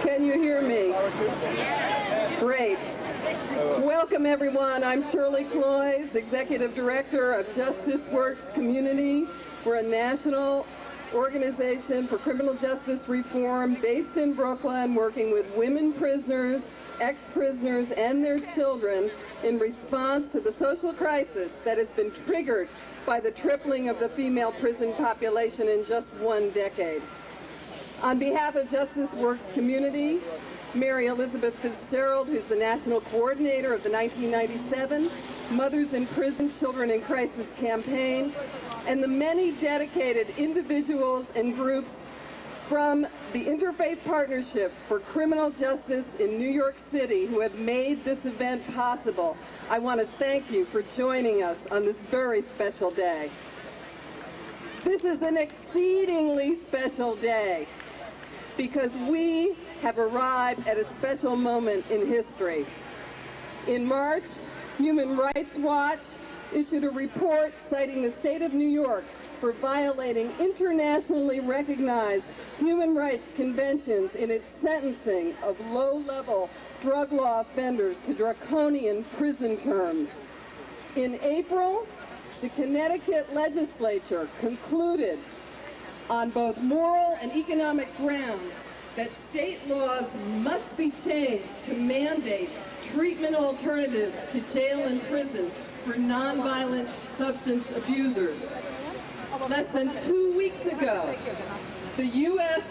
Can you hear me? Great. Welcome, everyone. I'm Shirley Cloyes, Executive Director of Justice Works Community. We're a national organization for criminal justice reform based in Brooklyn, working with women prisoners, ex-prisoners, and their children in response to the social crisis that has been triggered by the tripling of the female prison population in just one decade. On behalf of Justice Works Community, Mary Elizabeth Fitzgerald, who's the national coordinator of the 1997 Mothers in Prison, Children in Crisis campaign, and the many dedicated individuals and groups from the Interfaith Partnership for Criminal Justice in New York City who have made this event possible, I want to thank you for joining us on this very special day. This is an exceedingly special day. because we have arrived at a special moment in history. In March, Human Rights Watch issued a report citing the state of New York for violating internationally recognized human rights conventions in its sentencing of low-level drug law offenders to draconian prison terms. In April, the Connecticut legislature concluded on both moral and economic grounds that state laws must be changed to mandate treatment alternatives to jail and prison for nonviolent substance abusers. Less than 2 weeks ago, the U.S.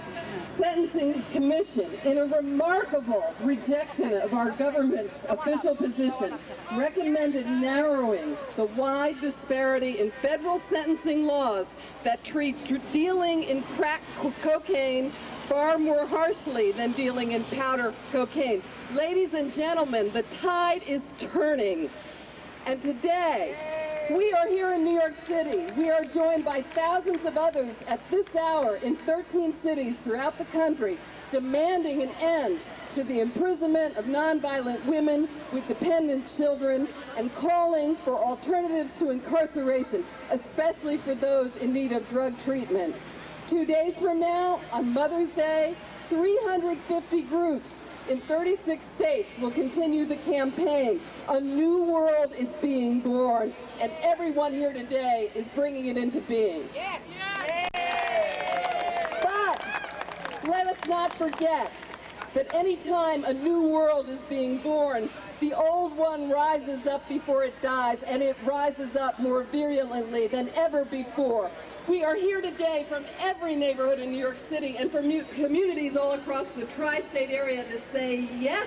Sentencing Commission, in a remarkable rejection of our government's official position, recommended narrowing the wide disparity in federal sentencing laws that treat dealing in crack cocaine far more harshly than dealing in powder cocaine. Ladies and gentlemen, the tide is turning. And today, we are here in New York City. We are joined by thousands of others at this hour in 13 cities throughout the country, demanding an end to the imprisonment of nonviolent women with dependent children and calling for alternatives to incarceration, especially for those in need of drug treatment. 2 days from now, on Mother's Day, 350 groups in 36 states will continue the campaign. A new world is being born, and everyone here today is bringing it into being. Yes. But let us not forget that any time a new world is being born, the old one rises up before it dies, and it rises up more virulently than ever before. We are here today from every neighborhood in New York City and from communities all across the tri-state area to say yes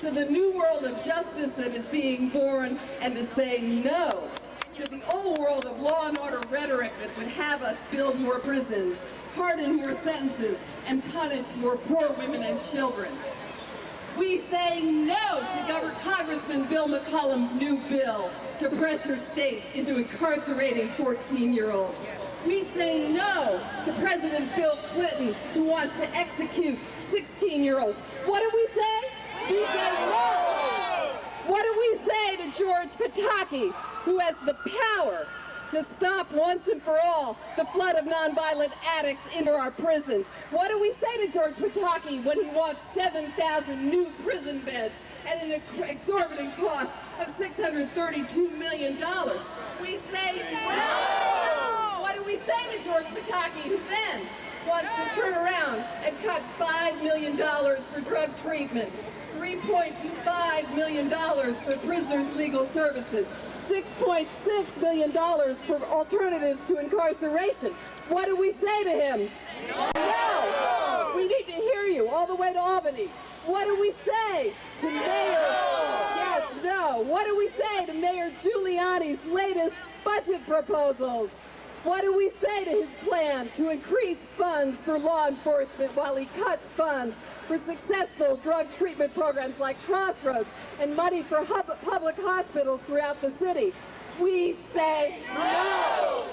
to the new world of justice that is being born, and to say no to the old world of law and order rhetoric that would have us build more prisons, pardon more sentences, and punish more poor women and children. We say no to Congressman Bill McCollum's new bill to pressure states into incarcerating 14-year-olds. We say no to President Bill Clinton, who wants to execute 16-year-olds. What do we say? We say no. What do we say to George Pataki, who has the power to stop once and for all the flood of nonviolent addicts into our prisons? What do we say to George Pataki when he wants 7,000 new prison beds at an exorbitant cost of $632 million? We say no! What do we say to George Pataki, who then wants to turn around and cut $5 million for drug treatment, $3.5 million for prisoners' legal services, $6.6 million for alternatives to incarceration? What do we say to him? No! We need to hear you all the way to Albany. What do we say to Mayor? Yes, no. What do we say to Mayor Giuliani's latest budget proposals? What do we say to his plan to increase funds for law enforcement while he cuts funds for successful drug treatment programs like Crossroads and money for public hospitals throughout the city? We say no!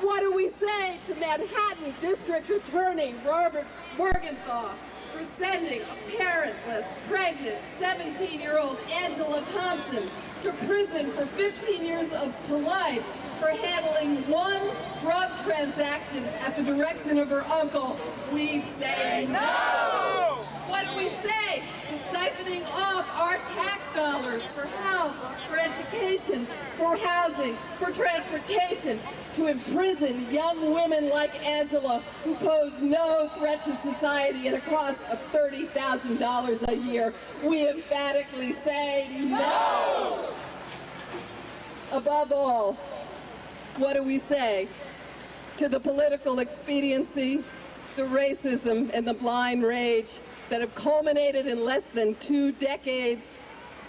What do we say to Manhattan District Attorney Robert Morgenthau for sending a parentless, pregnant 17-year-old Angela Thompson to prison for 15 years to life for handling one drug transaction at the direction of her uncle? We say no! What do we say to siphoning off our tax dollars for health, for education, for housing, for transportation, to imprison young women like Angela who pose no threat to society at a cost of $30,000 a year? We emphatically say no! Above all, what do we say to the political expediency, the racism, and the blind rage that have culminated in less than 2 decades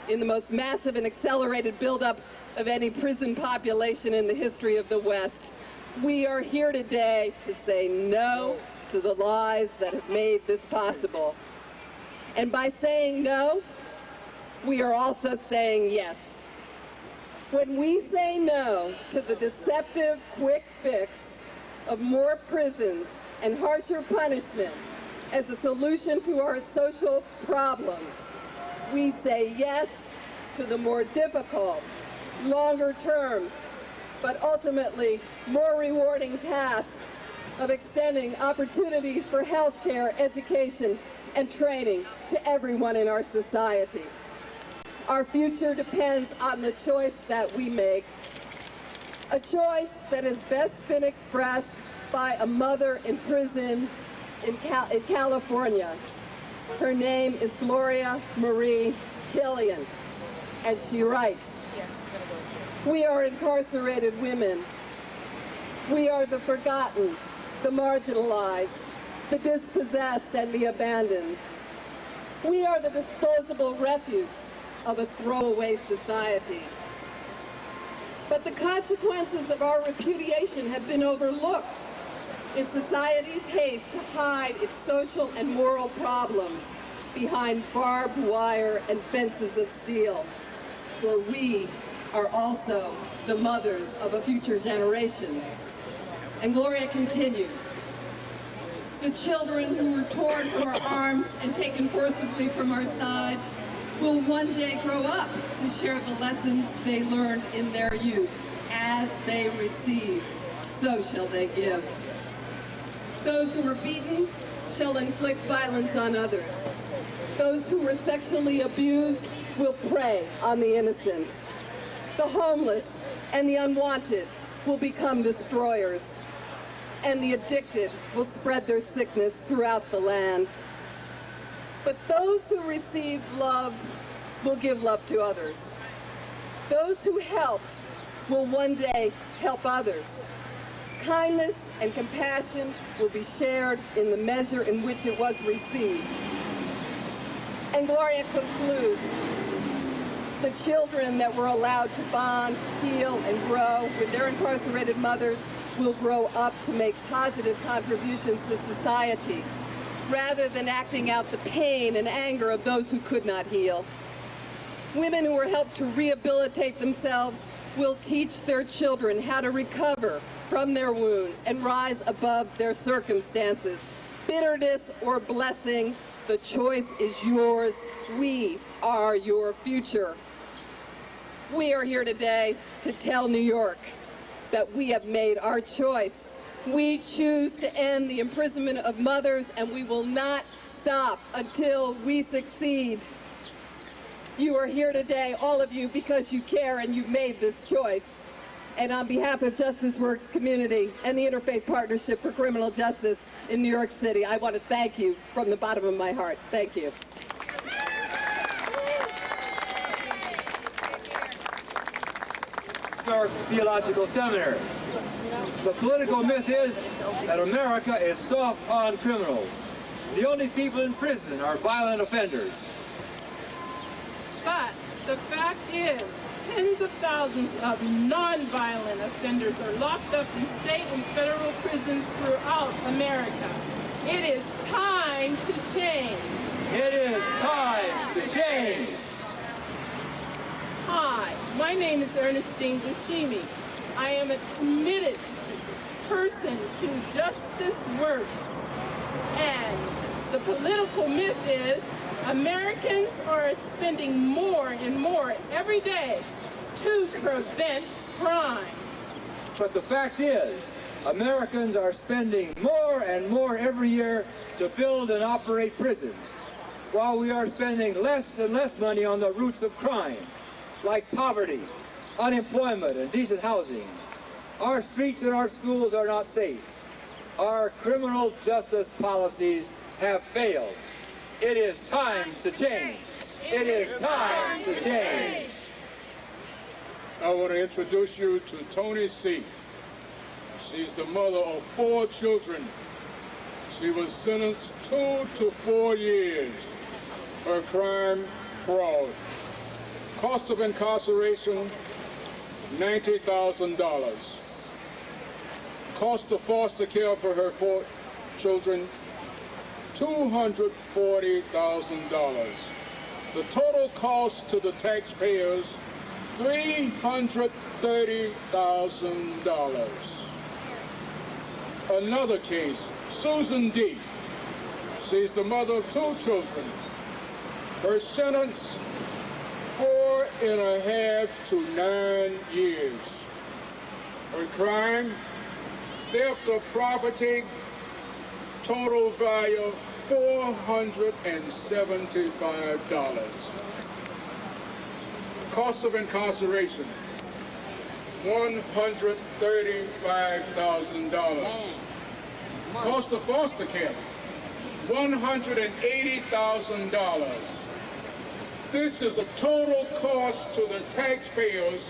in the most massive and accelerated buildup of any prison population in the history of the West? We are here today to say no to the lies that have made this possible. And by saying no, we are also saying yes. When we say no to the deceptive quick fix of more prisons and harsher punishment as a solution to our social problems. We say yes to the more difficult, longer term, but ultimately more rewarding task of extending opportunities for health care, education, and training to everyone in our society. Our future depends on the choice that we make, a choice that has best been expressed by a mother in prison in California. Her name is Gloria Marie Killian, and she writes, "We are incarcerated women. We are the forgotten, the marginalized, the dispossessed, and the abandoned. We are the disposable refuse of a throwaway society. But the consequences of our repudiation have been overlooked in society's haste to hide its social and moral problems behind barbed wire and fences of steel. For we are also the mothers of a future generation." And Gloria continues, "The children who were torn from our arms and taken forcibly from our sides will one day grow up to share the lessons they learned in their youth. As they receive, so shall they give. Those who were beaten shall inflict violence on others. Those who were sexually abused will prey on the innocent. The homeless and the unwanted will become destroyers, and the addicted will spread their sickness throughout the land. But those who receive love will give love to others. Those who helped will one day help others. Kindness and compassion will be shared in the measure in which it was received." And Gloria concludes, "The children that were allowed to bond, heal, and grow with their incarcerated mothers will grow up to make positive contributions to society, rather than acting out the pain and anger of those who could not heal. Women who were helped to rehabilitate themselves will teach their children how to recover from their wounds and rise above their circumstances. Bitterness or blessing, the choice is yours. We are your future." We are here today to tell New York that we have made our choice. We choose to end the imprisonment of mothers, and we will not stop until we succeed. You are here today, all of you, because you care and you've made this choice. And on behalf of Justice Works community and the Interfaith Partnership for Criminal Justice in New York City, I want to thank you from the bottom of my heart. Thank you. New York Theological Seminary. The political myth is that America is soft on criminals. The only people in prison are violent offenders. But the fact is, tens of thousands of non-violent offenders are locked up in state and federal prisons throughout America. It is time to change. It is time to change. Hi, my name is Ernestine Bushimi. I am a committed person to Justice Works. And the political myth is Americans are spending more and more every day to prevent crime. But the fact is, Americans are spending more and more every year to build and operate prisons, while we are spending less and less money on the roots of crime, like poverty, unemployment, and decent housing. Our streets and our schools are not safe. Our criminal justice policies have failed. It is time to change. It is time to change. I want to introduce you to Tony C. She's the mother of 4 children. She was sentenced 2 to 4 years. Her crime, fraud. Cost of incarceration, $90,000. Cost of foster care for her 4 children, $240,000. The total cost to the taxpayers, $330,000. Another case, Susan D. She's the mother of 2 children. Her sentence, 4.5 to 9 years. Her crime, theft of property, total value $475. Cost of incarceration, $135,000. Cost of foster care, $180,000. This is a total cost to the taxpayers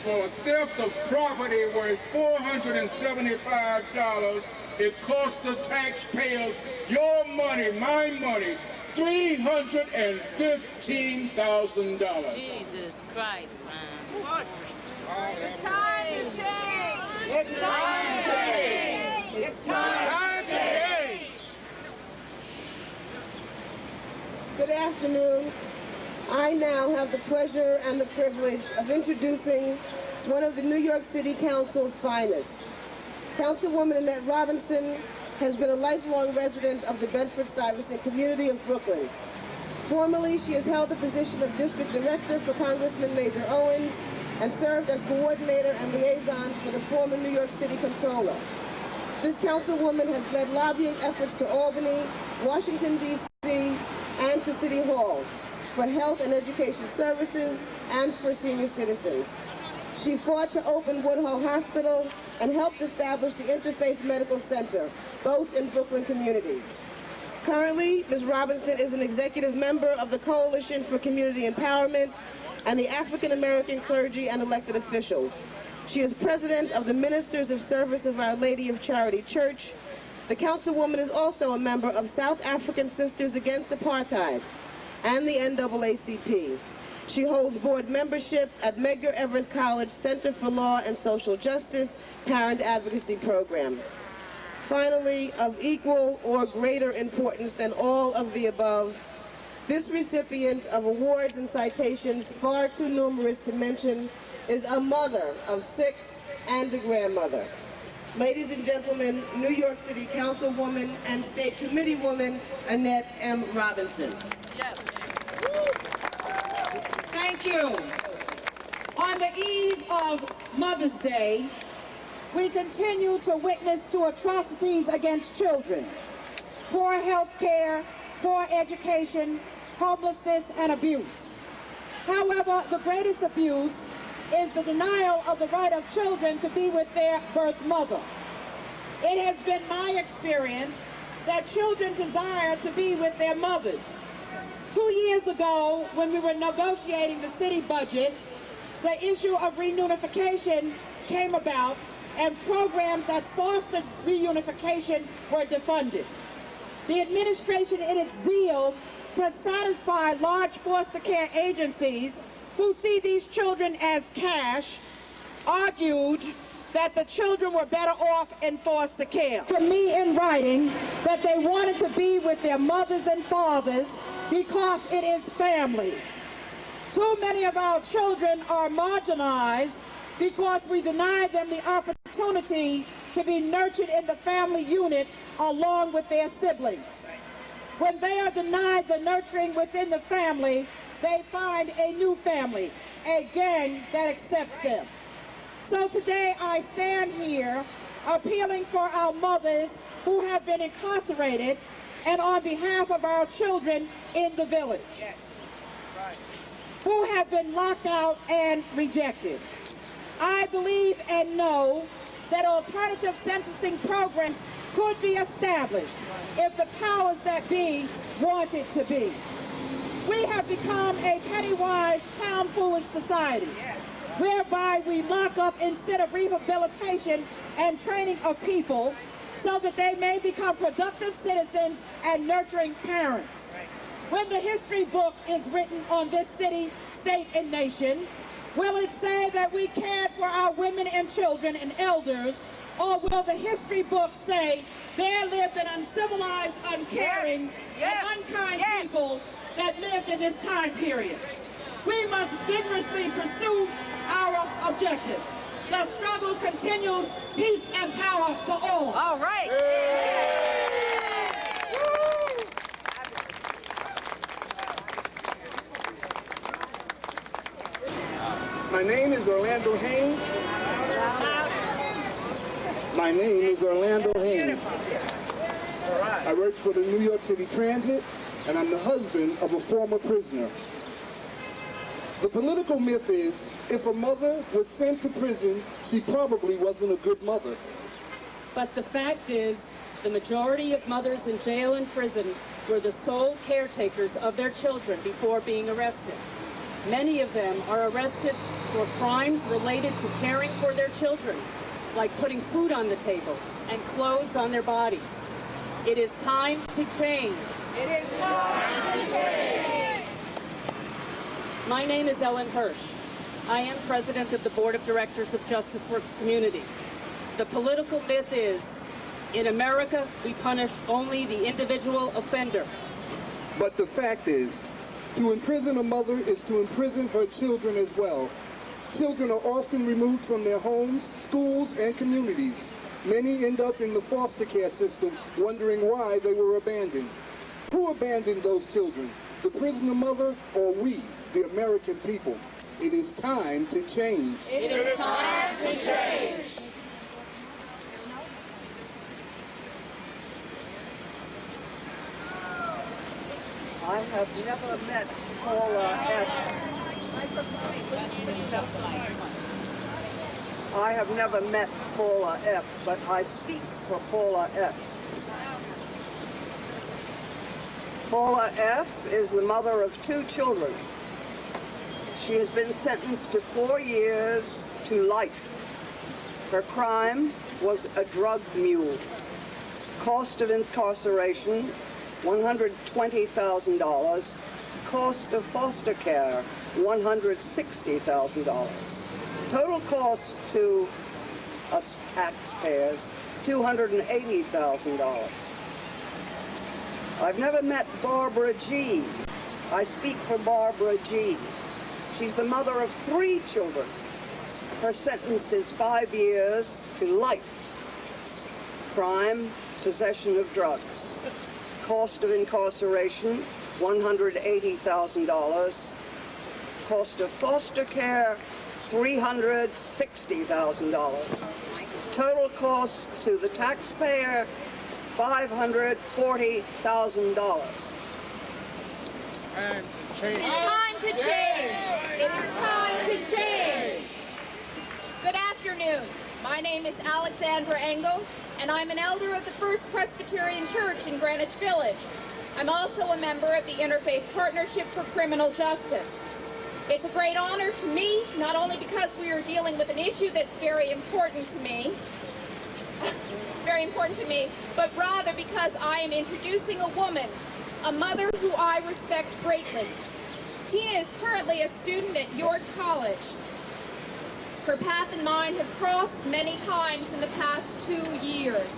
for theft of property worth $475. It costs the taxpayers, your money, my money, $315,000. Jesus Christ, man. It's time to change! It's time to change! It's time to change! Good afternoon. I now have the pleasure and the privilege of introducing one of the New York City Council's finest. Councilwoman Annette Robinson has been a lifelong resident of the Bedford-Stuyvesant community of Brooklyn. Formerly, she has held the position of District Director for Congressman Major Owens and served as coordinator and liaison for the former New York City Comptroller. This councilwoman has led lobbying efforts to Albany, Washington, D.C., and to City Hall for health and education services and for senior citizens. She fought to open Woodhull Hospital and helped establish the Interfaith Medical Center, both in Brooklyn communities. Currently, Ms. Robinson is an executive member of the Coalition for Community Empowerment and the African American Clergy and Elected Officials. She is president of the Ministers of Service of Our Lady of Charity Church. The councilwoman is also a member of South African Sisters Against Apartheid and the NAACP. She holds board membership at Medgar Evers College Center for Law and Social Justice Parent Advocacy Program. Finally, of equal or greater importance than all of the above, this recipient of awards and citations far too numerous to mention is a mother of 6 and a grandmother. Ladies and gentlemen, New York City Councilwoman and State Committeewoman Annette M. Robinson. Yes. Thank you. On the eve of Mother's Day, we continue to witness to atrocities against children, poor health care, poor education, homelessness, and abuse. However, the greatest abuse is the denial of the right of children to be with their birth mother. It has been my experience that children desire to be with their mothers. 2 years ago, when we were negotiating the city budget, the issue of reunification came about, and programs that fostered reunification were defunded. The administration, in its zeal to satisfy large foster care agencies who see these children as cash, argued that the children were better off in foster care. To me in writing that they wanted to be with their mothers and fathers because it is family. Too many of our children are marginalized because we deny them the opportunity to be nurtured in the family unit along with their siblings. When they are denied the nurturing within the family, they find a new family, a gang that accepts them. So today I stand here appealing for our mothers who have been incarcerated and on behalf of our children in the village, who have been locked out and rejected. I believe and know that alternative sentencing programs could be established if the powers that be wanted to be. We have become a penny-wise, pound-foolish society, whereby we lock up instead of rehabilitation and training of people so that they may become productive citizens and nurturing parents. When the history book is written on this city, state, and nation, will it say that we cared for our women and children and elders, or will the history book say there lived an uncivilized, uncaring, and unkind people that lived in this time period? We must vigorously pursue our objectives. The struggle continues, peace and power for all. All right. Woo! My name is Orlando Haynes. My name is Orlando Haynes. I work for the New York City Transit, and I'm the husband of a former prisoner. The political myth is, if a mother was sent to prison, she probably wasn't a good mother. But the fact is, the majority of mothers in jail and prison were the sole caretakers of their children before being arrested. Many of them are arrested for crimes related to caring for their children, like putting food on the table and clothes on their bodies. It is time to change. It is time to change. My name is Ellen Hirsch. I am president of the Board of Directors of Justice Works Community. The political myth is, in America, we punish only the individual offender. But the fact is, to imprison a mother is to imprison her children as well. Children are often removed from their homes, schools, and communities. Many end up in the foster care system, wondering why they were abandoned. Who abandoned those children? The prisoner mother or we, the American people? It is time to change. It is time to change. I have never met Paula F. I have never met Paula F., but I speak for Paula F. Paula F. is the mother of 2 children. She has been sentenced to 4 years to life. Her crime was a drug mule. Cost of incarceration, $120,000. Cost of foster care, $160,000. Total cost to us taxpayers, $280,000. I've never met Barbara G. I speak for Barbara G. She's the mother of 3 children. Her sentence is 5 years to life. Crime, possession of drugs. Cost of incarceration, $180,000. Cost of foster care, $360,000. Total cost to the taxpayer, $540,000. It's time to change. It is time to change. Good afternoon. My name is Alexandra Engel, and I'm an elder of the First Presbyterian Church in Greenwich Village. I'm also a member of the Interfaith Partnership for Criminal Justice. It's a great honor to me, not only because we are dealing with an issue that's very important to me, but rather because I am introducing a woman, a mother who I respect greatly. Tina is currently a student at York College. Her path and mine have crossed many times in the past 2 years.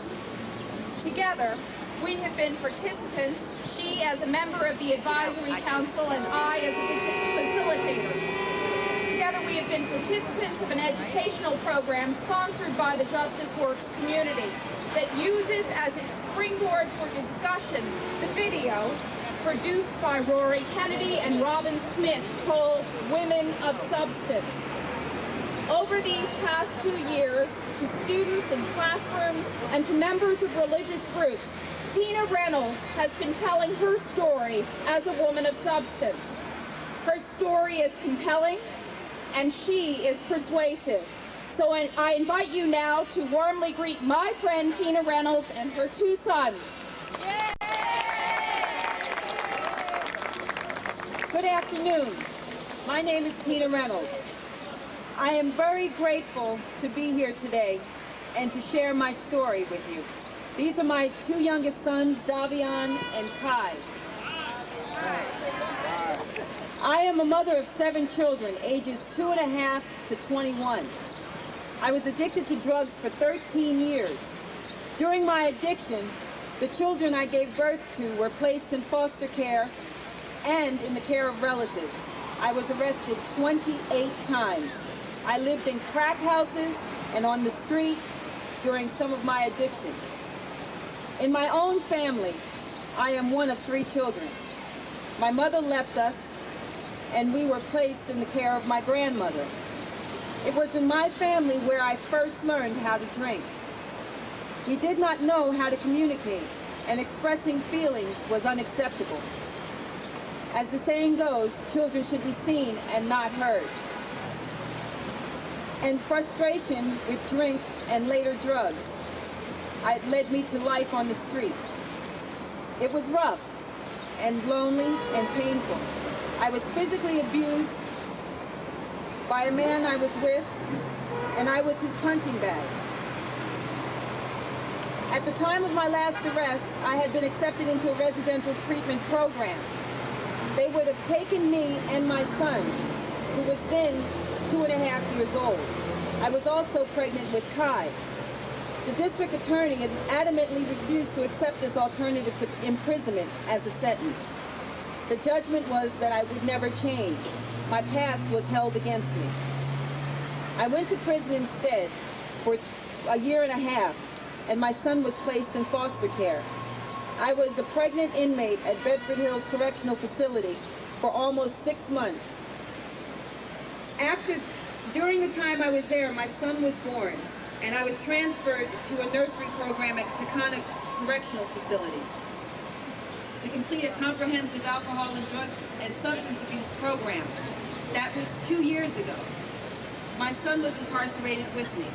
Together, we have been participants, she as a member of the Advisory Council and I as a facilitator. Together we have been participants of an educational program sponsored by the Justice Works community that uses as its springboard for discussion the video produced by Rory Kennedy and Robin Smith called Women of Substance. Over these past 2 years, to students in classrooms and to members of religious groups, Tina Reynolds has been telling her story as a woman of substance. Her story is compelling, and she is persuasive. So I invite you now to warmly greet my friend Tina Reynolds and her 2 sons. Good afternoon. My name is Tina Reynolds. I am very grateful to be here today and to share my story with you. These are my 2 youngest sons, Davion and Kai. I am a mother of 7 children, ages 2.5 to 21. I was addicted to drugs for 13 years. During my addiction, the children I gave birth to were placed in foster care and in the care of relatives. I was arrested 28 times. I lived in crack houses and on the street during some of my addiction. In my own family, I am one of 3 children. My mother left us, and we were placed in the care of my grandmother. It was in my family where I first learned how to drink. We did not know how to communicate, and expressing feelings was unacceptable. As the saying goes, children should be seen and not heard. And frustration with drink and later drugs led me to life on the street. It was rough and lonely and painful. I was physically abused by a man I was with, and I was his punching bag. At the time of my last arrest, I had been accepted into a residential treatment program. They would have taken me and my son, who was then 2.5 years old. I was also pregnant with Kai. The district attorney had adamantly refused to accept this alternative to imprisonment as a sentence. The judgment was that I would never change. My past was held against me. I went to prison instead for 1.5 years, and my son was placed in foster care. I was a pregnant inmate at Bedford Hills Correctional Facility for almost 6 months. During the time I was there, my son was born, and I was transferred to a nursery program at Takana Correctional Facility to complete a comprehensive alcohol and drug and substance abuse program. That was 2 years ago. My son was incarcerated with me.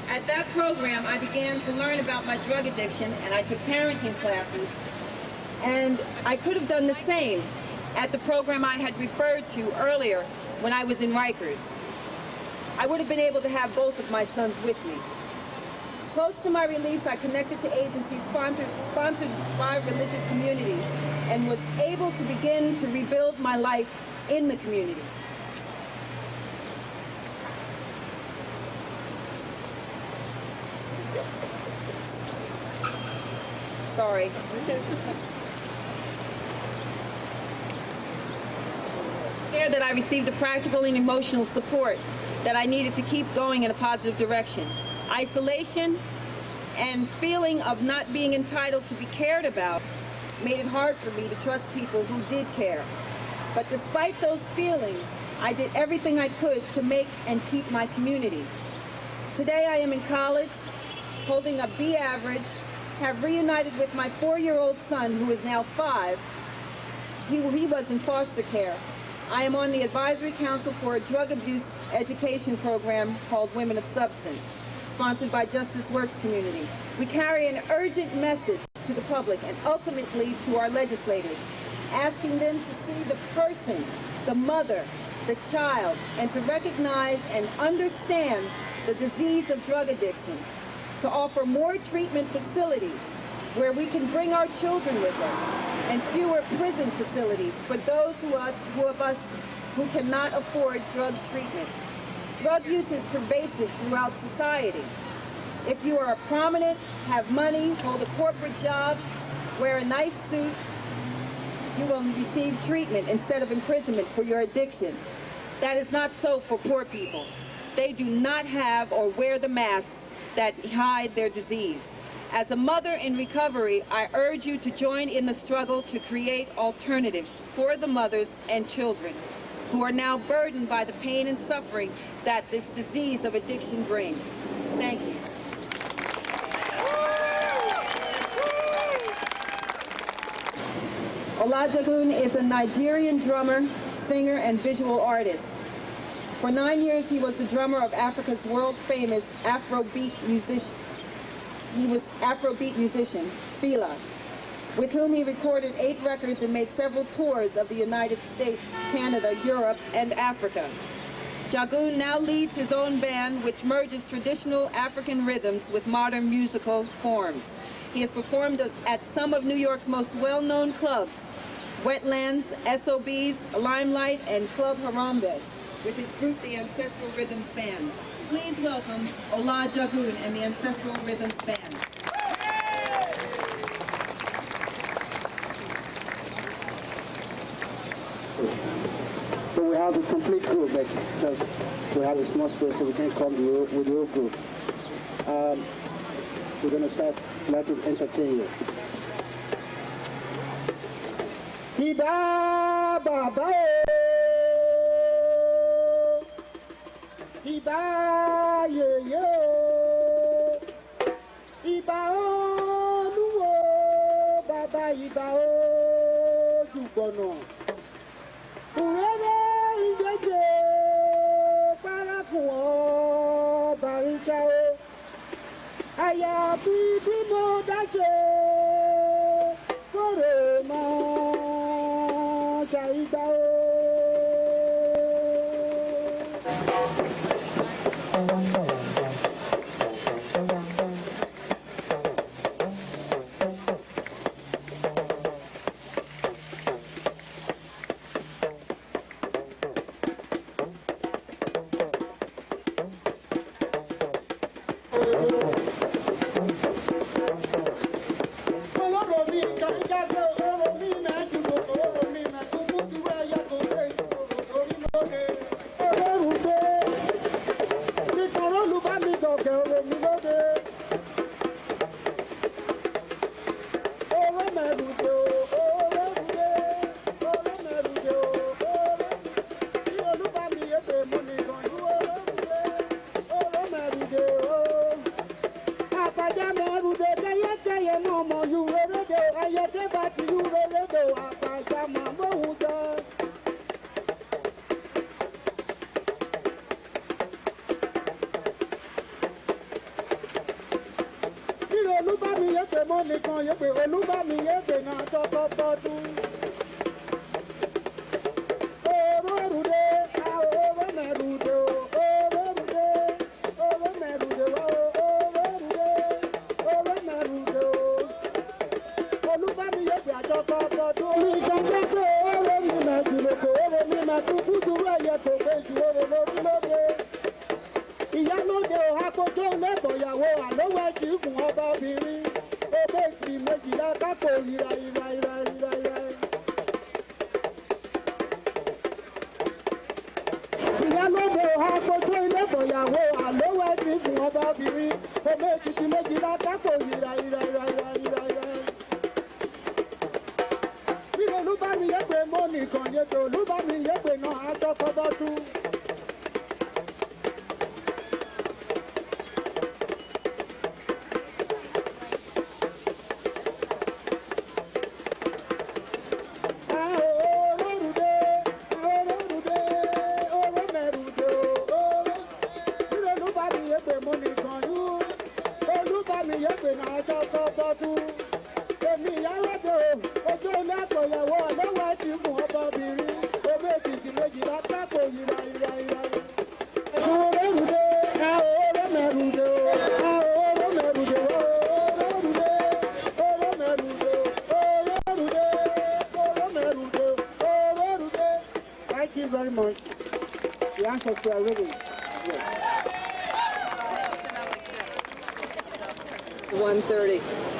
At that program, I began to learn about my drug addiction, and I took parenting classes. And I could have done the same at the program I had referred to earlier when I was in Rikers. I would have been able to have both of my sons with me. Close to my release, I connected to agencies sponsored by religious communities and was able to begin to rebuild my life in the community. Sorry. That I received the practical and emotional support that I needed to keep going in a positive direction. Isolation and feeling of not being entitled to be cared about made it hard for me to trust people who did care. But despite those feelings, I did everything I could to make and keep my community. Today I am in college, holding a B average, have reunited with my 4-year-old son, who is now 5. He was in foster care. I am on the advisory council for a drug abuse education program called Women of Substance, sponsored by Justice Works Community. We carry an urgent message to the public and ultimately to our legislators, asking them to see the person, the mother, the child, and to recognize and understand the disease of drug addiction, to offer more treatment facilities where we can bring our children with us, and fewer prison facilities for those of us who cannot afford drug treatment. Drug use is pervasive throughout society. If you are prominent, have money, hold a corporate job, wear a nice suit, you will receive treatment instead of imprisonment for your addiction. That is not so for poor people. They do not have or wear the masks that hide their disease. As a mother in recovery, I urge you to join in the struggle to create alternatives for the mothers and children who are now burdened by the pain and suffering that this disease of addiction brings. Thank you. Olajagun is a Nigerian drummer, singer, and visual artist. For 9 years, he was the drummer of Africa's world-famous Afrobeat musician. He was Afrobeat musician, Fela, with whom he recorded 8 records and made several tours of the United States, Canada, Europe, and Africa. Jagun now leads his own band, which merges traditional African rhythms with modern musical forms. He has performed at some of New York's most well-known clubs, Wetlands, SOBs, Limelight, and Club Harambe, with his group, the Ancestral Rhythms Band. Please welcome Olajagun and the Ancestral Rhythms Band. So we have a complete group, but just we have a small space so we can come with your group. We're going to start to entertain you. Hiba Baba, Hiba Iba yeye Iba Olúwo bàbá Iba Ojúgbọ̀nà Kùrẹ́rẹ́ ìjẹ́jẹ́ párákùn ọ̀bàrìṣà o àyàfi bí mo dáṣe kórè mọ́ ṣàìgbà o.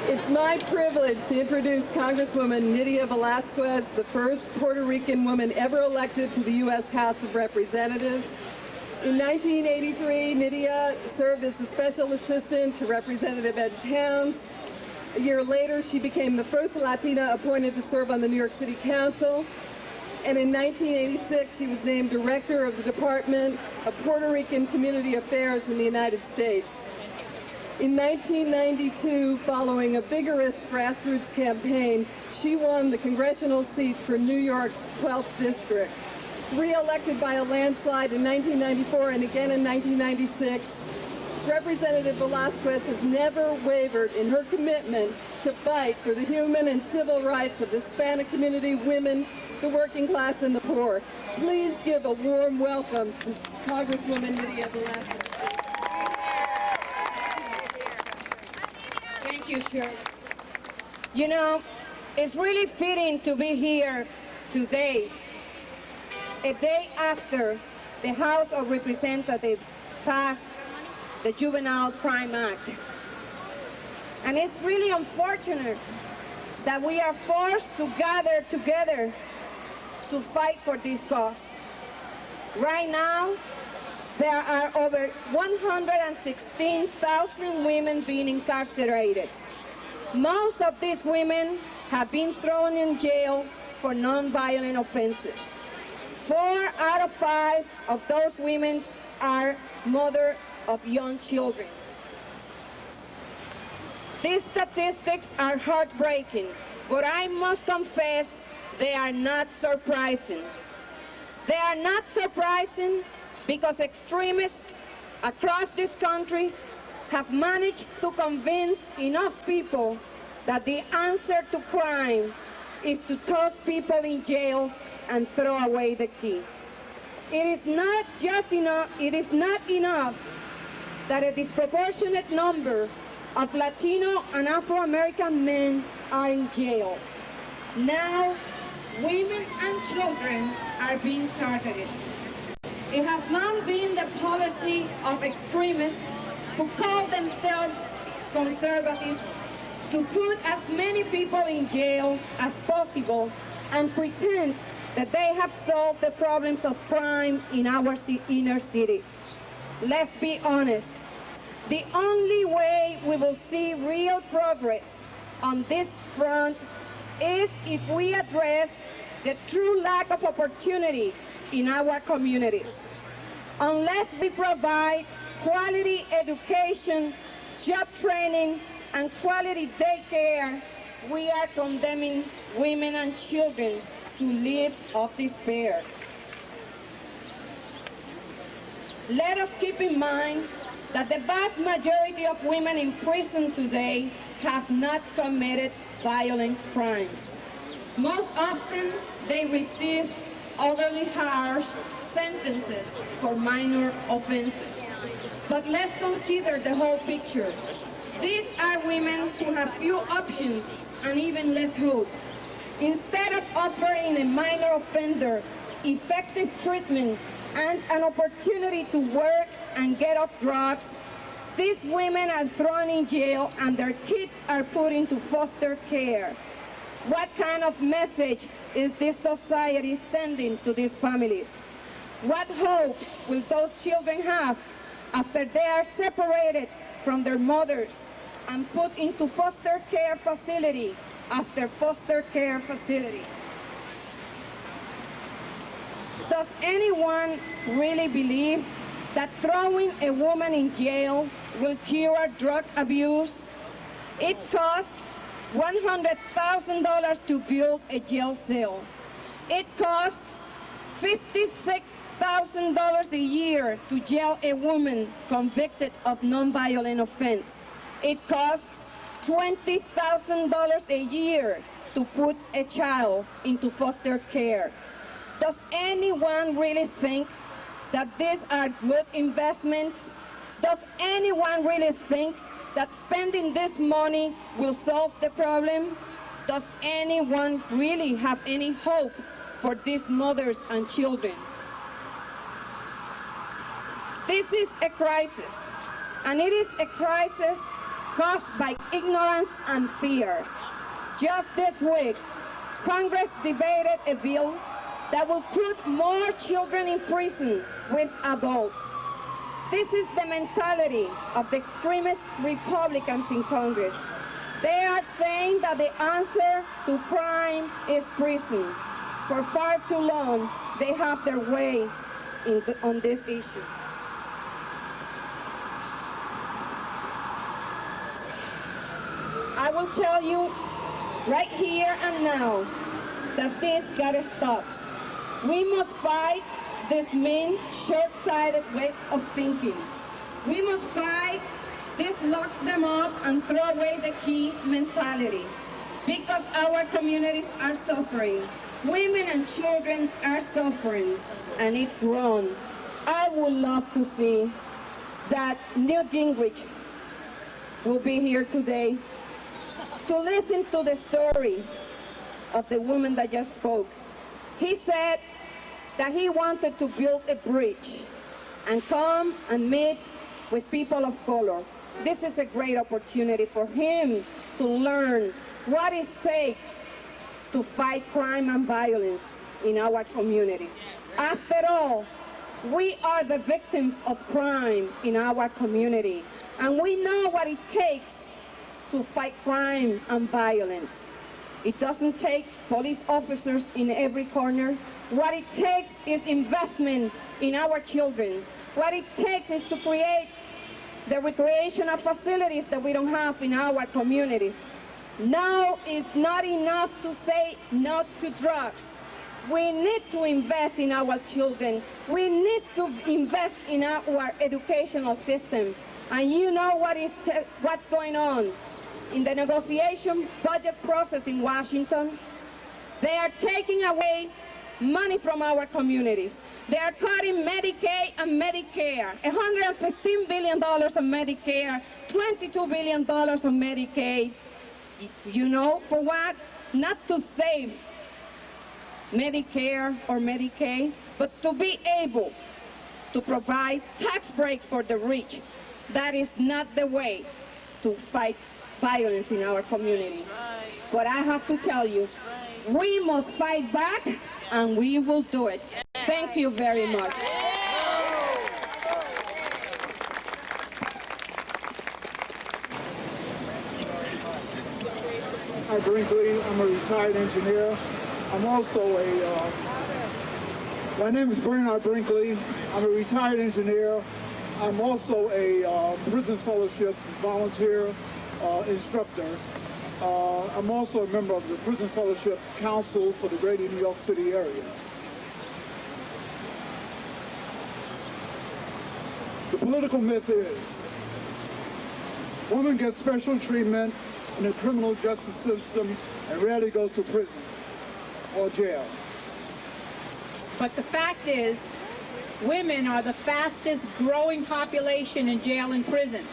It's my privilege to introduce Congresswoman Nydia Velázquez, the first Puerto Rican woman ever elected to the U.S. House of Representatives. In 1983, Nydia served as a special assistant to Representative Ed Towns. A year later, she became the first Latina appointed to serve on the New York City Council. And in 1986, she was named Director of the Department of Puerto Rican Community Affairs in the United States. In 1992, following a vigorous grassroots campaign, she won the congressional seat for New York's 12th district. Re-elected by a landslide in 1994 and again in 1996, Representative Velázquez has never wavered in her commitment to fight for the human and civil rights of the Hispanic community, women, the working class, and the poor. Please give a warm welcome to Congresswoman Nydia Velázquez. Thank you, Shirley. You know, it's really fitting to be here today, a day after the House of Representatives passed the Juvenile Crime Act. And it's really unfortunate that we are forced to gather together to fight for this cause. Right now, there are over 116,000 women being incarcerated. Most of these women have been thrown in jail for non-violent offenses. 4 out of 5 of those women are mothers of young children. These statistics are heartbreaking, but I must confess they are not surprising. They are not surprising because extremists across this country have managed to convince enough people that the answer to crime is to toss people in jail and throw away the key. It is not enough that a disproportionate number of Latino and Afro-American men are in jail. Now, women and children are being targeted. It has long been the policy of extremists who call themselves conservatives to put as many people in jail as possible and pretend that they have solved the problems of crime in our inner cities. Let's be honest. The only way we will see real progress on this front is if we address the true lack of opportunity in our communities. Unless we provide quality education, job training, and quality daycare, we are condemning women and children to lives of despair. Let us keep in mind that the vast majority of women in prison today have not committed violent crimes. Most often, they receive overly harsh sentences for minor offenses. But let's consider the whole picture. These are women who have few options and even less hope. Instead of offering a minor offender effective treatment and an opportunity to work and get off drugs, these women are thrown in jail and their kids are put into foster care. What kind of message is this society sending to these families? What hope will those children have after they are separated from their mothers and put into foster care facility after foster care facility? Does anyone really believe that throwing a woman in jail will cure drug abuse? It costs $100,000 to build a jail cell. It costs $56,000 a year to jail a woman convicted of nonviolent offense. It costs $20,000 a year to put a child into foster care. Does anyone really think that these are good investments? Does anyone really think that spending this money will solve the problem? Does anyone really have any hope for these mothers and children? This is a crisis, and it is a crisis caused by ignorance and fear. Just this week, Congress debated a bill that will put more children in prison with adults. This is the mentality of the extremist Republicans in Congress. They are saying that the answer to crime is prison. For far too long, they have their way on this issue. I will tell you right here and now that this gotta stop. We must fight this mean, short-sighted way of thinking. We must fight this lock them up and throw away the key mentality, because our communities are suffering. Women and children are suffering, and it's wrong. I would love to see that Newt Gingrich will be here today to listen to the story of the woman that just spoke. He said that he wanted to build a bridge and come and meet with people of color. This is a great opportunity for him to learn what it takes to fight crime and violence in our communities. After all, we are the victims of crime in our community, and we know what it takes to fight crime and violence. It doesn't take police officers in every corner. What it takes is investment in our children. what it takes is to create the recreational facilities that we don't have in our communities. Now is not enough to say no to drugs. We need to invest in our children. We need to invest in our educational system. And you know what's going on in the negotiation budget process in Washington? They are taking away money from our communities. They are cutting Medicaid and Medicare, $115 billion on Medicare, $22 billion on Medicaid. You know for what? Not to save Medicare or Medicaid, but to be able to provide tax breaks for the rich. That is not the way to fight violence in our community. But I have to tell you, we must fight back, and we will do it. Thank you very much. Hi, Brinkley. I'm a retired engineer. I'm also my name is Bernard Brinkley. I'm a retired engineer. I'm also a prison fellowship volunteer instructor. I'm also a member of the Prison Fellowship Council for the Greater New York City area. The political myth is women get special treatment in the criminal justice system and rarely go to prison or jail. But the fact is, women are the fastest growing population in jail and prison.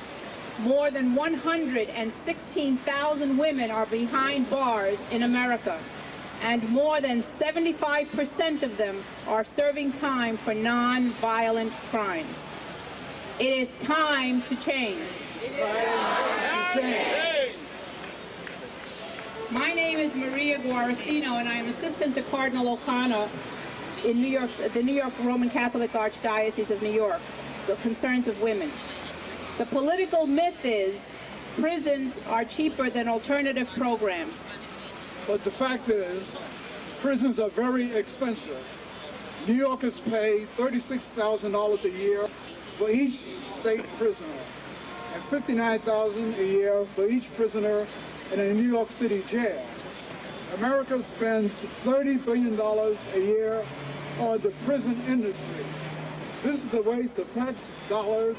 More than 116,000 women are behind bars in America, and more than 75% of them are serving time for non-violent crimes. It is time to change. My name is Maria Guaracino, and I am assistant to Cardinal O'Connor in New York, the New York Roman Catholic Archdiocese of New York, the concerns of women. The political myth is prisons are cheaper than alternative programs. But the fact is, prisons are very expensive. New Yorkers pay $36,000 a year for each state prisoner, and $59,000 a year for each prisoner in a New York City jail. America spends $30 billion a year on the prison industry. This is a waste of tax dollars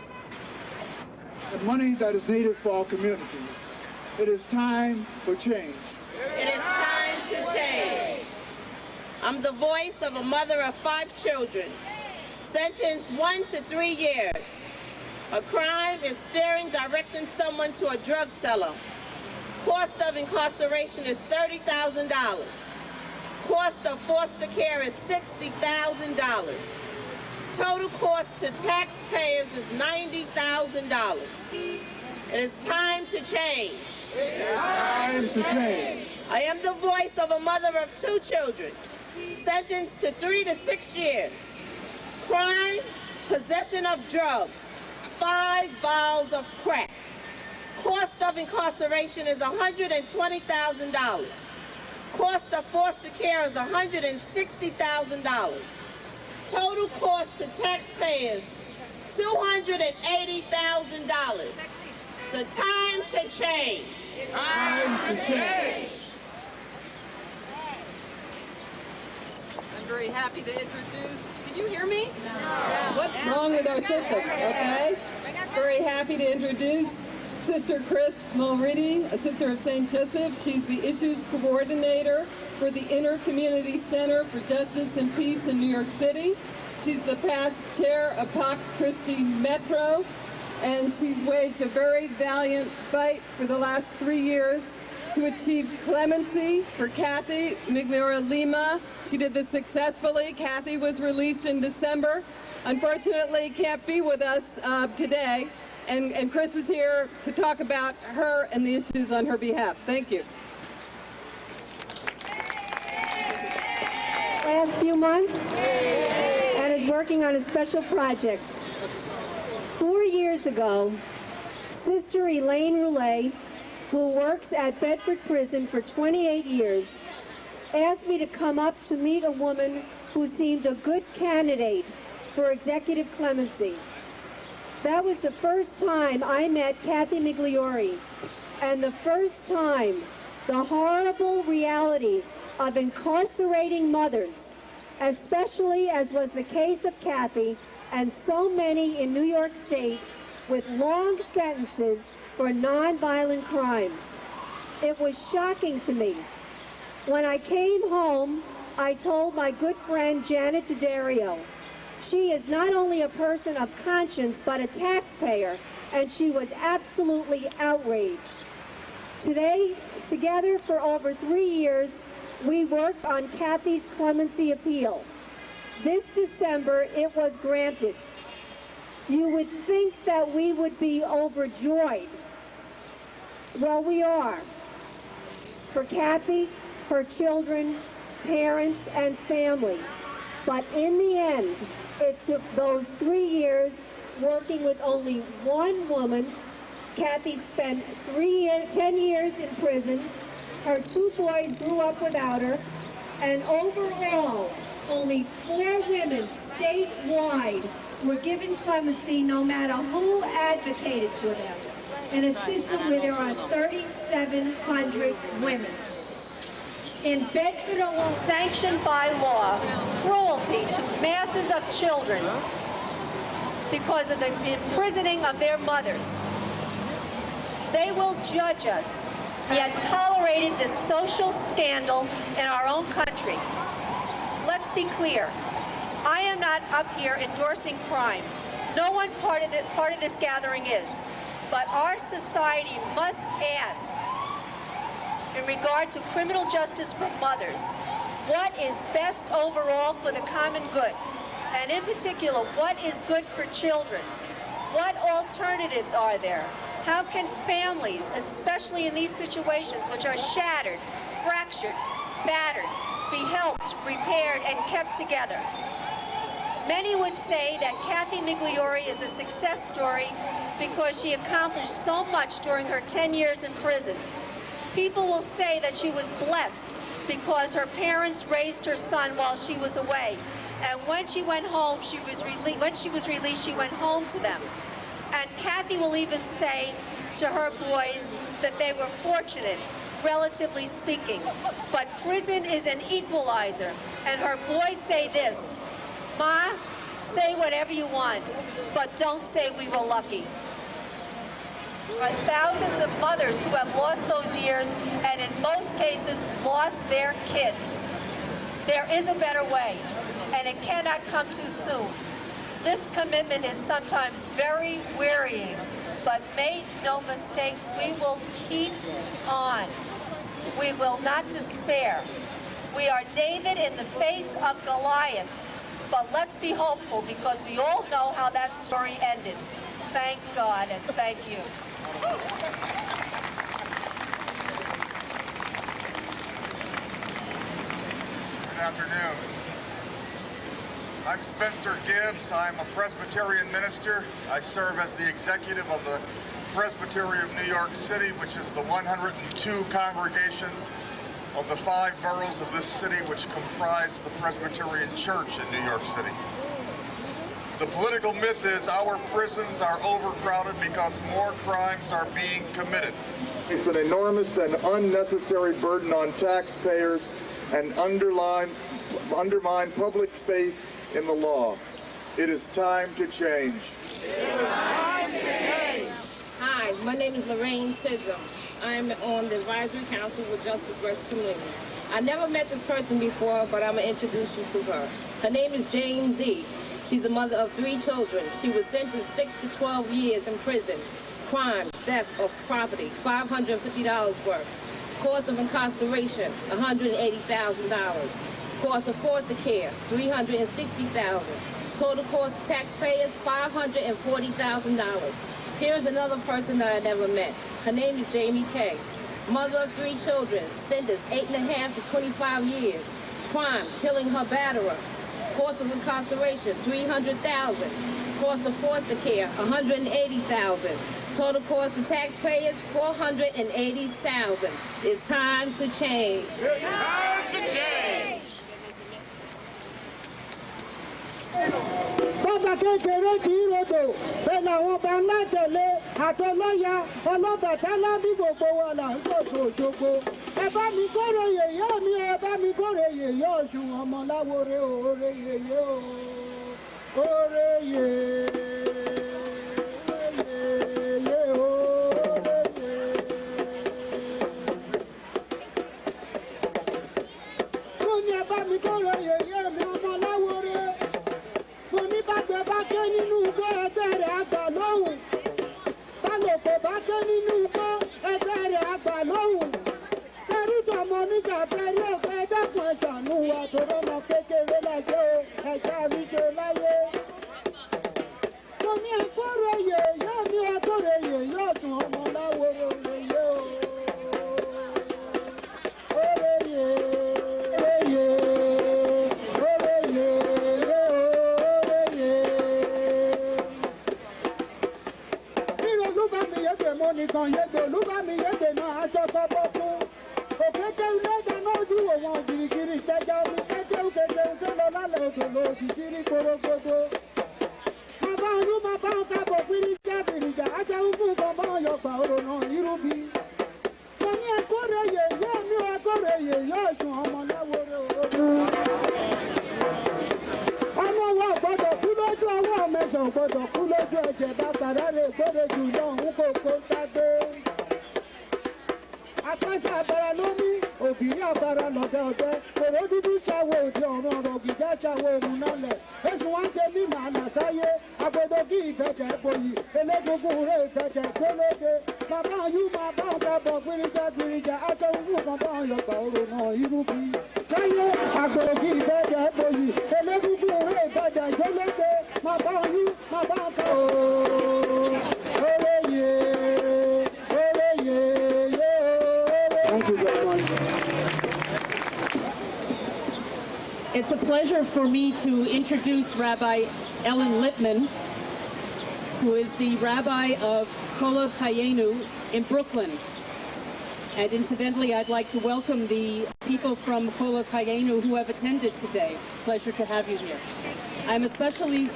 and money that is needed for our communities. It is time for change. It is time to change. I'm the voice of a mother of 5 children, sentenced 1 to 3 years. A crime is staring, directing someone to a drug seller. Cost of incarceration is $30,000. Cost of foster care is $60,000. Total cost to taxpayers is $90,000. It is time to change. It is time to change. I am the voice of a mother of 2 children, sentenced to 3 to 6 years. Crime, possession of drugs, 5 vials of crack. Cost of incarceration is $120,000. Cost of foster care is $160,000. Total cost to taxpayers, $280,000. The time to change. Time to change. I'm very happy to introduce, can you hear me? No. What's wrong with our system, okay? Very happy to introduce Sister Chris Mulready, a sister of St. Joseph. She's the Issues Coordinator for the Inter-Community Center for Justice and Peace in New York City. She's the past chair of Pax Christi Metro, and she's waged a very valiant fight for the last 3 years to achieve clemency for Kathy Migliora Lima. She did this successfully. Kathy was released in December. Unfortunately, can't be with us today, and Chris is here to talk about her and the issues on her behalf. Thank you. Last few months and is working on a special project. 4 years ago, Sister Elaine Roulet, who works at Bedford Prison for 28 years, asked me to come up to meet a woman who seemed a good candidate for executive clemency. That was the first time I met Kathy Migliore, and the first time the horrible reality of incarcerating mothers, especially as was the case of Kathy and so many in New York State, with long sentences for nonviolent crimes. It was shocking to me. When I came home, I told my good friend Janet D'Addario. She is not only a person of conscience, but a taxpayer, and she was absolutely outraged. Today, together for over 3 years, we worked on Kathy's clemency appeal. This December, it was granted. You would think that we would be overjoyed. Well, we are. For Kathy, her children, parents, and family. But in the end, it took those 3 years working with only one woman. Kathy spent 10 years in prison. Her 2 boys grew up without her. And overall, only 4 women statewide were given clemency, no matter who advocated for them, in a system where there are 3,700 women. In Bedford alone, sanctioned by law, cruelty to masses of children because of the imprisoning of their mothers. They will judge us, yet tolerated this social scandal in our own country. Let's be clear. I am not up here endorsing crime. No one part of this gathering is. But our society must ask, in regard to criminal justice for mothers, what is best overall for the common good? And in particular, what is good for children? What alternatives are there? How can families, especially in these situations which are shattered, fractured, battered, be helped, repaired, and kept together? Many would say that Kathy Migliore is a success story because she accomplished so much during her 10 years in prison. People will say that she was blessed because her parents raised her son while she was away. And when she went home, when she was released, she went home to them. And Kathy will even say to her boys that they were fortunate, relatively speaking. But prison is an equalizer. And her boys say this, "Ma, say whatever you want, but don't say we were lucky." There are thousands of mothers who have lost those years and in most cases lost their kids. There is a better way, and it cannot come too soon. This commitment is sometimes very wearying, but make no mistakes, we will keep on. We will not despair. We are David in the face of Goliath, but let's be hopeful because we all know how that story ended. Thank God and thank you. Good afternoon. I'm Spencer Gibbs. I'm a Presbyterian minister. I serve as the executive of the Presbytery of New York City, which is the 102 congregations of the 5 boroughs of this city which comprise the Presbyterian Church in New York City. The political myth is our prisons are overcrowded because more crimes are being committed. It's an enormous and unnecessary burden on taxpayers and undermine public faith in the law. It is time to change. Hi, my name is Lorraine Chisholm. I'm on the Advisory Council with Justice Works Community. I never met this person before, but I'm going to introduce you to her. Her name is Jane D. She's a mother of 3 children. She was sentenced 6 to 12 years in prison. Crime, theft of property, $550 worth. Cost of incarceration, $180,000. Cost of foster care, $360,000. Total cost to taxpayers, $540,000. Here's another person that I never met. Her name is Jamie K. Mother of 3 children, sentenced 8.5 to 25 years. Crime, killing her batterer. Cost of incarceration, $300,000. Cost of foster care, $180,000. Total cost to taxpayers, $480,000. It's time to change. It's time to change. ọlọ́ba kékeré kì í rodò bẹ́ẹ̀ làwọn ọba ńlá tẹ̀lé àtọlọ́ya ọlọ́bàtálá bí gbogbo wa là ń gbòòtò Òṣogbo. Ẹ bá mi kórè yèyé mi, ẹ bá mi kórè yèyé Ọ̀ṣun ọmọ láwòrè òòrè yèyé o, òòrè yèyé o. Mo ní ẹ bá mi kórè yèyé mi ọmọ láwòrè. Mo ní bàgbẹ́ bá ké nínú igbó ẹgbẹ́ rẹ̀ àgbà lóhùn. Bálòpọ̀ bá ké nínú igbó ẹgbẹ́ rẹ̀ àgbà lóhùn. Tẹrúdọ̀mọ níjà fẹ́rí ọ̀pẹ dẹ́kun ẹ̀ṣánú wa tòró mọ kékeré lẹ́jọ́ ẹ̀já mi ṣe láyé. Mo ní ẹ̀kọ́rọ̀ yèyé mi ẹ̀kọ́rọ̀ yèyé ọ̀tún ọmọ láwòrò yèyé o. Òrè yèyé, òrè yèyé, òrè yèyé, òrè yèyé. Bírò olúbàmí yégbè mo nìkan yégbè olúbàmí yégbè náà aṣọ tọ́bọ̀ fún. Òkété ilé náà ojú wo wọn gírígírí jẹjẹ omi kété òkété tó lọ lálẹ́ odò lọ òkìkírí korogodo. Bàbá ọdún bàbá ọ̀kábọ̀ pírí jẹ́ bìrìjà ajẹ́wú fún bàbá ọ̀yọ̀gbà òrònà irúbi. Mo ní ẹ̀kọ́rẹ́ yèyé mi ò ẹ̀kọ́rẹ́ yèyé Ọ̀ṣun ọmọ láwòrè òru. Ọmọ wa gbọ́dọ̀ kú lójú ọwọ́ mẹ́sàn gbọ́dọ̀ kú lójú ẹ̀jẹ̀ bàtàrà rẹ̀ gbọ́dọ̀ jù lọ́hùn kòkó dágbé. Apáṣẹ àbára ló ní òbírí àbára lọ́dẹ ọdẹ kòró dúdú ṣàwọ̀ òde ọ̀run ọ̀rọ̀ gíga ṣàwọ̀ òun nálẹ̀ èsù wọn ṣe mí màánà sáyé abodogí ìfẹ̀jẹ̀ gboyì elégungun rẹ̀ ìfẹ̀jẹ̀ gbólóde bàbá yú máa bá ọ̀gá bọ̀ gbìrìjà aṣọ òwú kan bá ọ̀yọ̀gbà òrò náà irúbi sáyé abodogí ìfẹ̀jẹ̀ gboyì elégungun rẹ̀ ìfẹ̀jẹ̀ gbólóde máa bá yú máa bá ọ̀gá òròyè. Thank you very much. It's a pleasure for me to introduce Rabbi Ellen Lippman, who is the rabbi of Cloyes in Brooklyn. And incidentally, I'd like to welcome the people from Cloyes who have attended today. Pleasure to have you here. I'm especially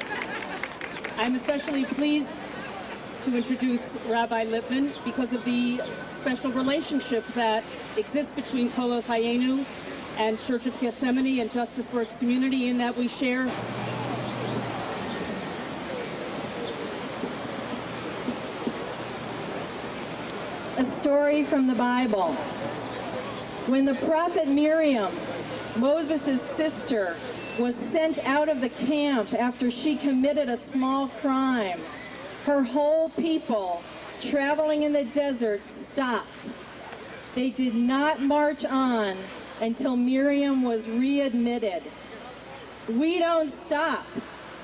pleased to introduce Rabbi Lippman because of the special relationship that exists between Cloyes and Church of Gethsemane and Justice Works community, in that we share a story from the Bible. When the prophet Miriam, Moses' sister, was sent out of the camp after she committed a small crime, her whole people traveling in the desert stopped. They did not march on until Miriam was readmitted. We don't stop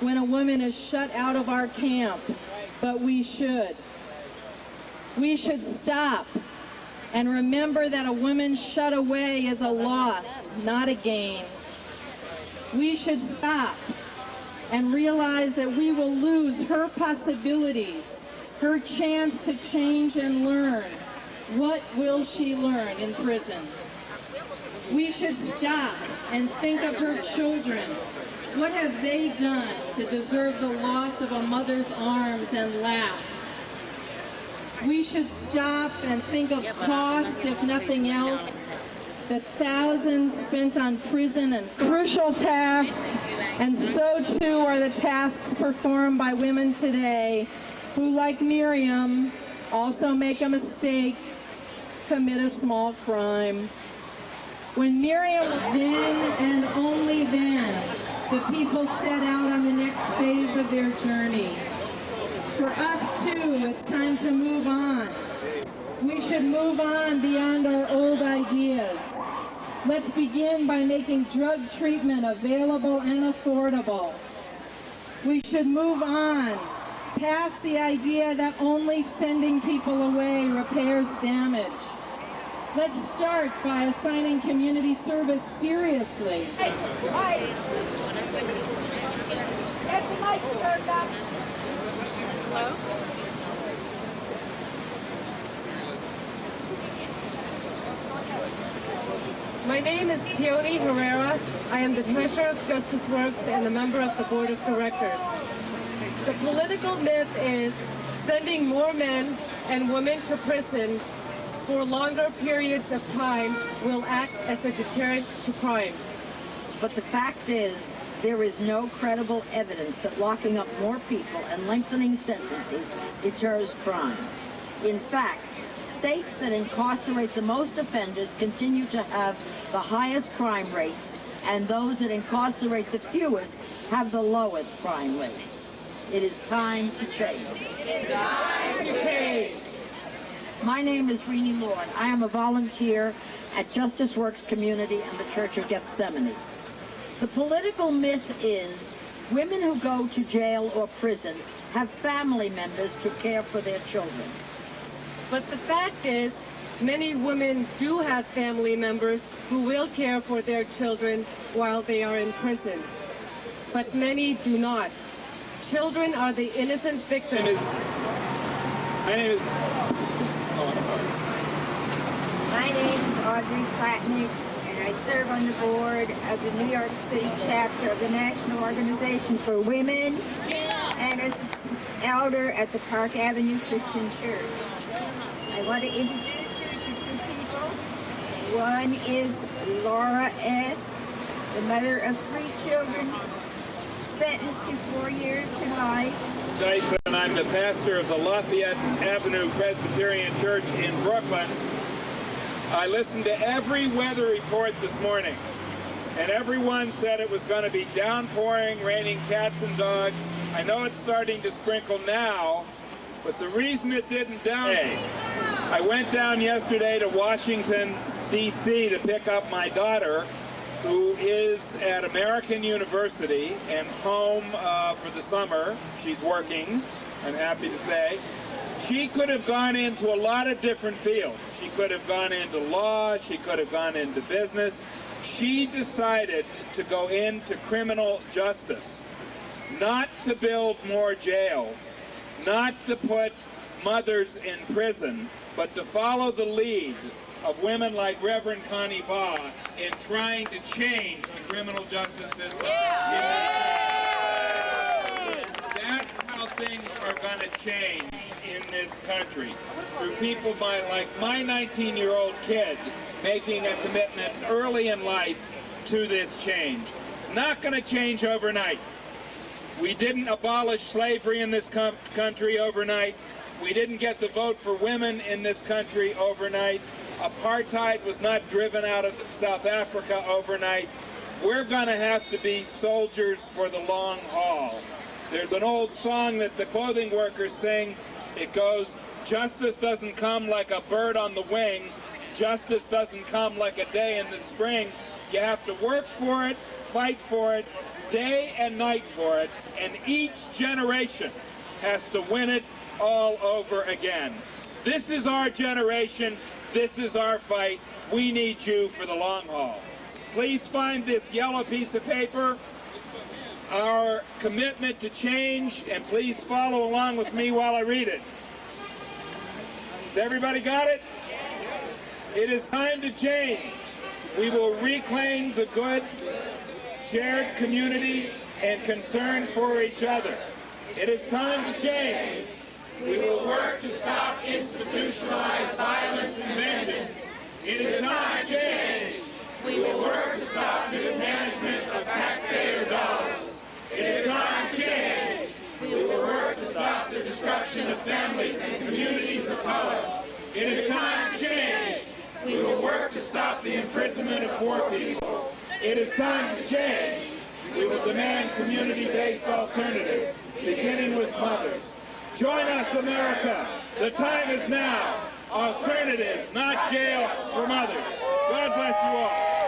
when a woman is shut out of our camp, but we should. We should stop and remember that a woman shut away is a loss, not a gain. We should stop and realize that we will lose her possibilities, her chance to change and learn. What will she learn in prison? We should stop and think of her children. What have they done to deserve the loss of a mother's arms and lap? We should stop and think of cost, if nothing else, the thousands spent on prison and crucial tasks, and so too are the tasks performed by women today who, like Miriam, also make a mistake, commit a small crime. When Miriam, then and only then, the people set out on the next phase of their journey. For us too, it's time to move on. We should move on beyond our old ideas. Let's begin by making drug treatment available and affordable. We should move on past the idea that only sending people away repairs damage. Let's start by assigning community service seriously. Hello? My name is Peony Herrera. I am the treasurer of Justice Works and a member of the board of directors. The political myth is sending more men and women to prison for longer periods of time will act as a deterrent to crime. But the fact is, there is no credible evidence that locking up more people and lengthening sentences deters crime. In fact, states that incarcerate the most offenders continue to have the highest crime rates, and those that incarcerate the fewest have the lowest crime rate. It is time to change. It is time to change. My name is Renee Lord. I am a volunteer at Justice Works Community and the Church of Gethsemane. The political myth is women who go to jail or prison have family members to care for their children. But the fact is, many women do have family members who will care for their children while they are in prison. But many do not. Children are the innocent victims. My name is Audrey Platnick, and I serve on the board of the New York City chapter of the National Organization for Women, and as elder at the Park Avenue Christian Church. I want to introduce you to two people. One is Laura S., the mother of 3 children, sentenced to 4 years to life. Dyson. I'm the pastor of the Lafayette Avenue Presbyterian Church in Brooklyn. I listened to every weather report this morning, and everyone said it was going to be downpouring, raining cats and dogs. I know it's starting to sprinkle now, but the reason it didn't I went down yesterday to Washington, D.C. to pick up my daughter, who is at American University and home for the summer. She's working, I'm happy to say. She could have gone into a lot of different fields. She could have gone into law, she could have gone into business. She decided to go into criminal justice, not to build more jails, not to put mothers in prison, but to follow the lead of women like Reverend Connie Baugh in trying to change the criminal justice system. That's how things are going to change in this country, through people like my 19-year-old kid making a commitment early in life to this change. It's not going to change overnight. We didn't abolish slavery in this country overnight. We didn't get the vote for women in this country overnight. Apartheid was not driven out of South Africa overnight. We're going to have to be soldiers for the long haul. There's an old song that the clothing workers sing. It goes, justice doesn't come like a bird on the wing. Justice doesn't come like a day in the spring. You have to work for it, fight for it, day and night for it, and each generation has to win it all over again. This is our generation. This is our fight. We need you for the long haul. Please find this yellow piece of paper, our commitment to change, and please follow along with me while I read it. Has everybody got it? It is time to change. We will reclaim the good, shared community, and concern for each other. It is time to change. We will work to stop institutionalized violence and vengeance. It is time to change. We will work to stop mismanagement of taxpayers' dollars. It is time to change. We will work to stop the destruction of families and communities of color. It is time to change. We will work to stop the imprisonment of poor people. It is time to change. We will demand community-based alternatives, beginning with mothers. Join us, America. The time is now. Alternatives, not jail for mothers. God bless you all.